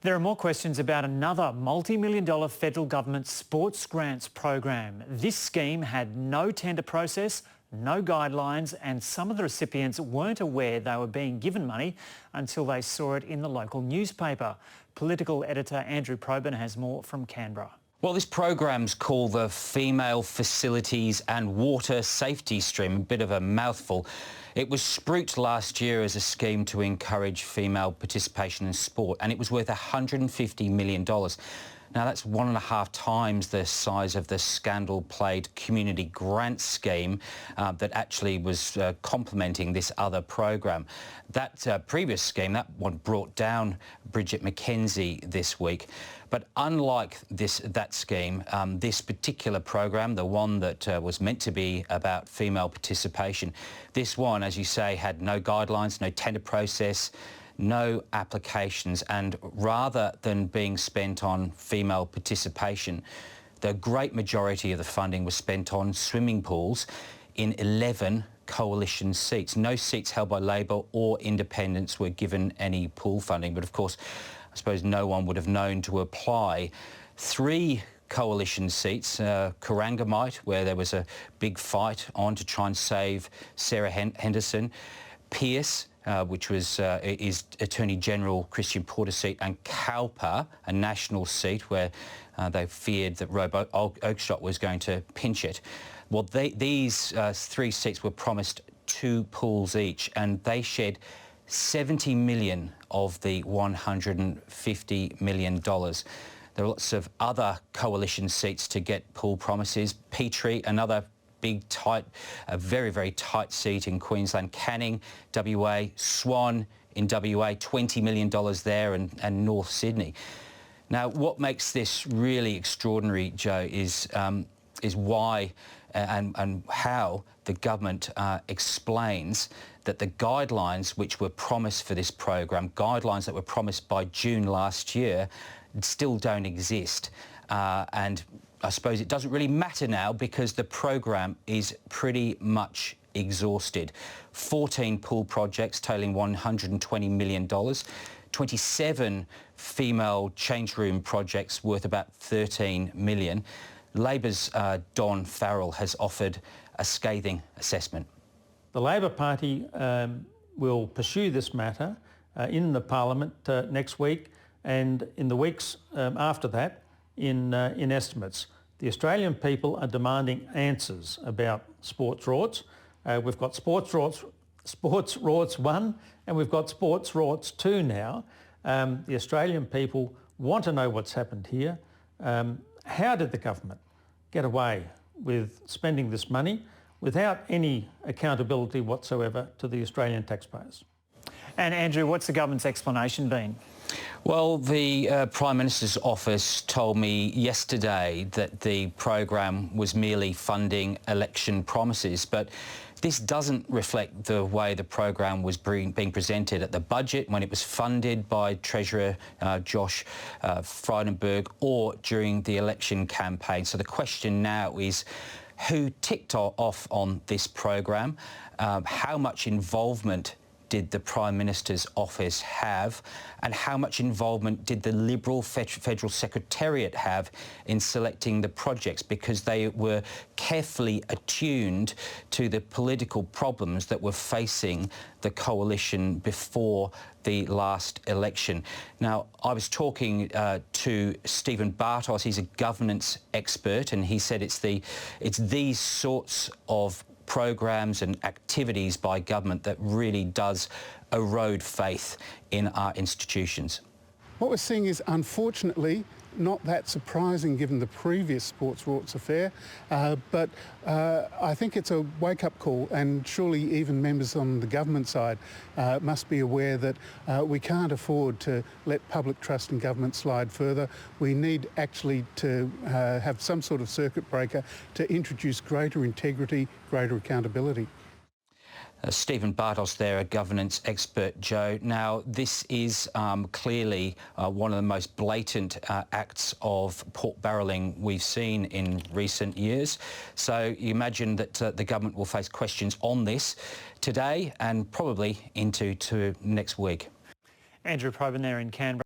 There are more questions about another multi-million-dollar federal government sports grants program. This scheme had no tender process, no guidelines, and some of the recipients weren't aware they were being given money until they saw it in the local newspaper. Political editor Andrew Probyn has more from Canberra. Well, this program's called the Female Facilities and Water Safety Stream, a bit of a mouthful. It was spruiked last year as a scheme to encourage female participation in sport, and it was worth $150 million. Now, that's 1.5 times the size of the scandal-plagued community grant scheme that actually was complementing this other program. That previous scheme, that one brought down Bridget McKenzie this week. But unlike that scheme, this particular program, the one that was meant to be about female participation, this one, as you say, had no guidelines, no tender process, no applications, and rather than being spent on female participation, the great majority of the funding was spent on swimming pools in 11 coalition seats. No seats held by Labor or independents were given any pool funding, but of course, I suppose no one would have known to apply. 3 coalition seats, Corangamite, where there was a big fight on to try and save Sarah Henderson, Pearce, which was is Attorney General Christian Porter's seat, and Cowper, a national seat where they feared that Rob Oakeshott was going to pinch it. Well, these 3 seats were promised 2 pools each, and they shed $70 million of the $150 million. There are lots of other coalition seats to get pool promises. Petrie, another big, tight, a very, very tight seat in Queensland. Canning, WA. Swan in WA, $20 million there, and North Sydney. Now, what makes this really extraordinary, Joe, is why and how the government explains that the guidelines which were promised for this program, guidelines that were promised by June last year, still don't exist. And I suppose it doesn't really matter now because the program is pretty much exhausted. 14 pool projects totaling $120 million, 27 female change room projects worth about $13 million. Labor's Don Farrell has offered a scathing assessment. The Labor Party will pursue this matter in the Parliament next week and in the weeks after that in estimates. The Australian people are demanding answers about sports rorts. We've got sports rorts 1 and we've got sports rorts 2 now. The Australian people want to know what's happened here. How did the government get away with spending this money without any accountability whatsoever to the Australian taxpayers? And Andrew, what's the government's explanation been? Well, the Prime Minister's office told me yesterday that the program was merely funding election promises, but this doesn't reflect the way the program was being presented at the budget when it was funded by Treasurer Josh Frydenberg or during the election campaign. So the question now is, who ticked off on this program? How much involvement did the Prime Minister's office have, and how much involvement did the Liberal Federal Secretariat have in selecting the projects, because they were carefully attuned to the political problems that were facing the coalition before the last election. Now, I was talking to Stephen Bartos. He's a governance expert, and he said it's these sorts of programs and activities by government that really does erode faith in our institutions. What we're seeing is, unfortunately, not that surprising given the previous sports rorts affair, but I think it's a wake-up call, and surely even members on the government side must be aware that we can't afford to let public trust in government slide further. We need actually to have some sort of circuit breaker to introduce greater integrity, greater accountability. Stephen Bartos there, a governance expert, Joe. Now, this is clearly one of the most blatant acts of pork barrelling we've seen in recent years. So you imagine that the government will face questions on this today and probably into next week. Andrew Probyn there in Canberra.